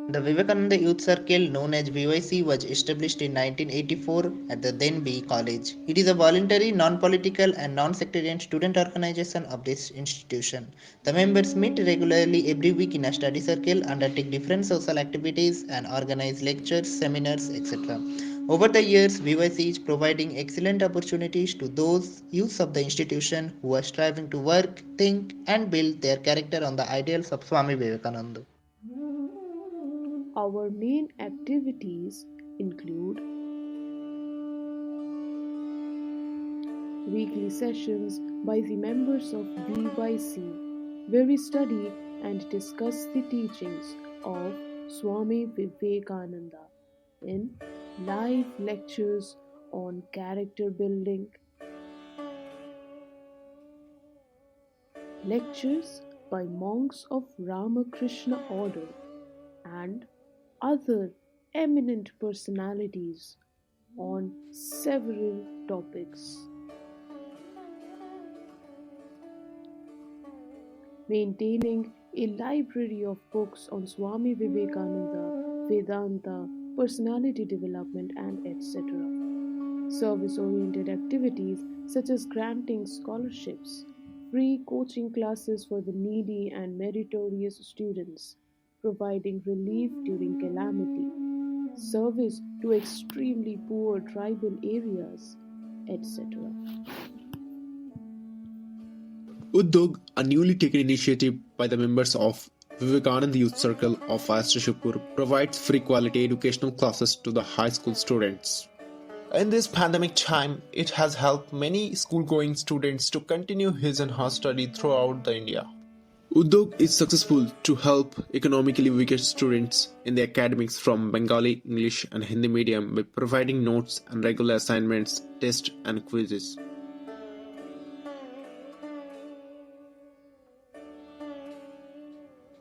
The Vivekananda Youth Circle, known as VYC, was established in 1984 at the then B College. It is a voluntary, non-political and non-sectarian student organization of this institution. The members meet regularly every week in a study circle, undertake different social activities and organize lectures, seminars, etc. Over the years, VYC is providing excellent opportunities to those youths of the institution who are striving to work, think and build their character on the ideals of Swami Vivekananda. Our main activities include weekly sessions by the members of VYC, where we study and discuss the teachings of Swami Vivekananda in live lectures on character building, lectures by monks of Ramakrishna order, and other eminent personalities on several topics. Maintaining a library of books on Swami Vivekananda, Vedanta, personality development, and etc. Service oriented activities such as granting scholarships, free coaching classes for the needy and meritorious students, providing relief during calamity, service to extremely poor tribal areas, etc. Uddog, a newly taken initiative by the members of Vivekananda Youth Circle of Ashtashapur, provides free quality educational classes to the high school students. In this pandemic time, it has helped many school-going students to continue his and her study throughout the India. Uddog is successful to help economically weaker students in the academics from Bengali, English and Hindi medium by providing notes and regular assignments, tests and quizzes.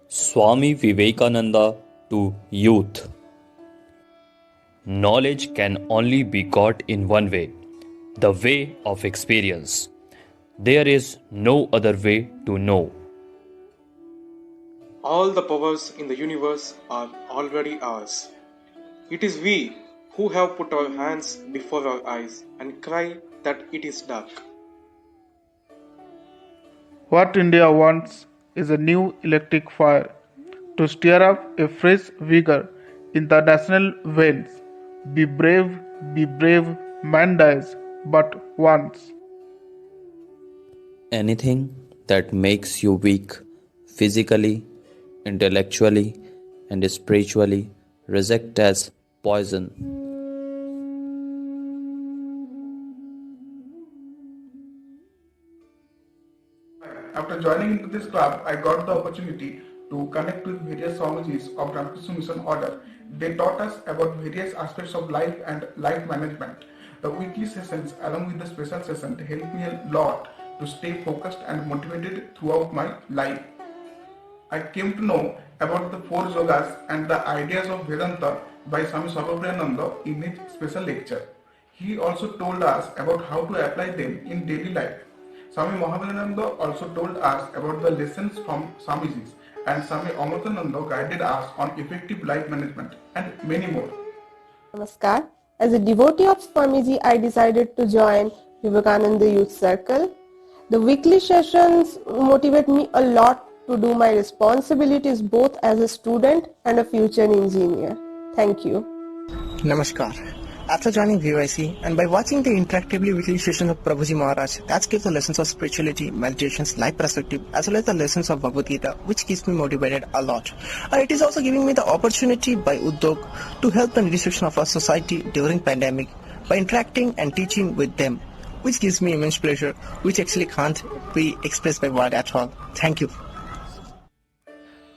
Swami Vivekananda to youth. Knowledge can only be got in one way, the way of experience. There is no other way to know. All the powers in the universe are already ours. It is we who have put our hands before our eyes and cry that it is dark. What India wants is a new electric fire to stir up a fresh vigor in the national veins. Be brave, man dies but once. Anything that makes you weak physically, intellectually, and spiritually, reject as poison. After joining into this club, I got the opportunity to connect with various Swamijis of Ramakrishna Mission Order. They taught us about various aspects of life and life management. The weekly sessions along with the special session helped me a lot to stay focused and motivated throughout my life. I came to know about the 4 yogas and the ideas of Vedanta by Swami Sarvapriyananda in his special lecture. He also told us about how to apply them in daily life. Swami Mahavirananda also told us about the lessons from Swamijis, and Swami Amritananda guided us on effective life management and many more. Namaskar. As a devotee of Swamiji, I decided to join Vivekananda Youth Circle. The weekly sessions motivate me a lot to do my responsibilities both as a student and a future engineer. Thank you. Namaskar. After joining VYC and by watching the interactively weekly sessions of Prabhuji Maharaj, that gives the lessons of spirituality, meditations, life perspective, as well as the lessons of Bhagavad Gita, which keeps me motivated a lot. And it is also giving me the opportunity by Uddog to help the needy section of our society during pandemic by interacting and teaching with them, which gives me immense pleasure, which actually can't be expressed by word at all. Thank you.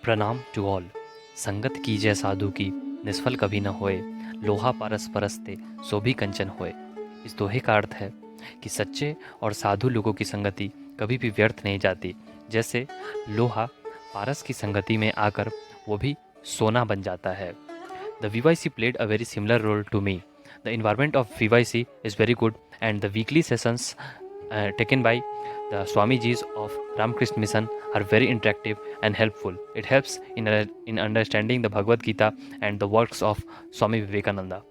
प्रणाम to all. संगत कीजय साधु की निष्फल कभी न होए, लोहा पारस परस्ते सो भी कंचन होए। इस दोहे का अर्थ है कि सच्चे और साधु लोगों की संगति कभी भी व्यर्थ नहीं जाती। जैसे लोहा पारस की संगति में आकर वो भी सोना बन जाता है। The VYC played a very similar role to me. The environment of VYC is very good, and the weekly sessions taken by the Swamijis of Ramakrishna Mission are very interactive and helpful. It helps in understanding the Bhagavad Gita and the works of Swami Vivekananda.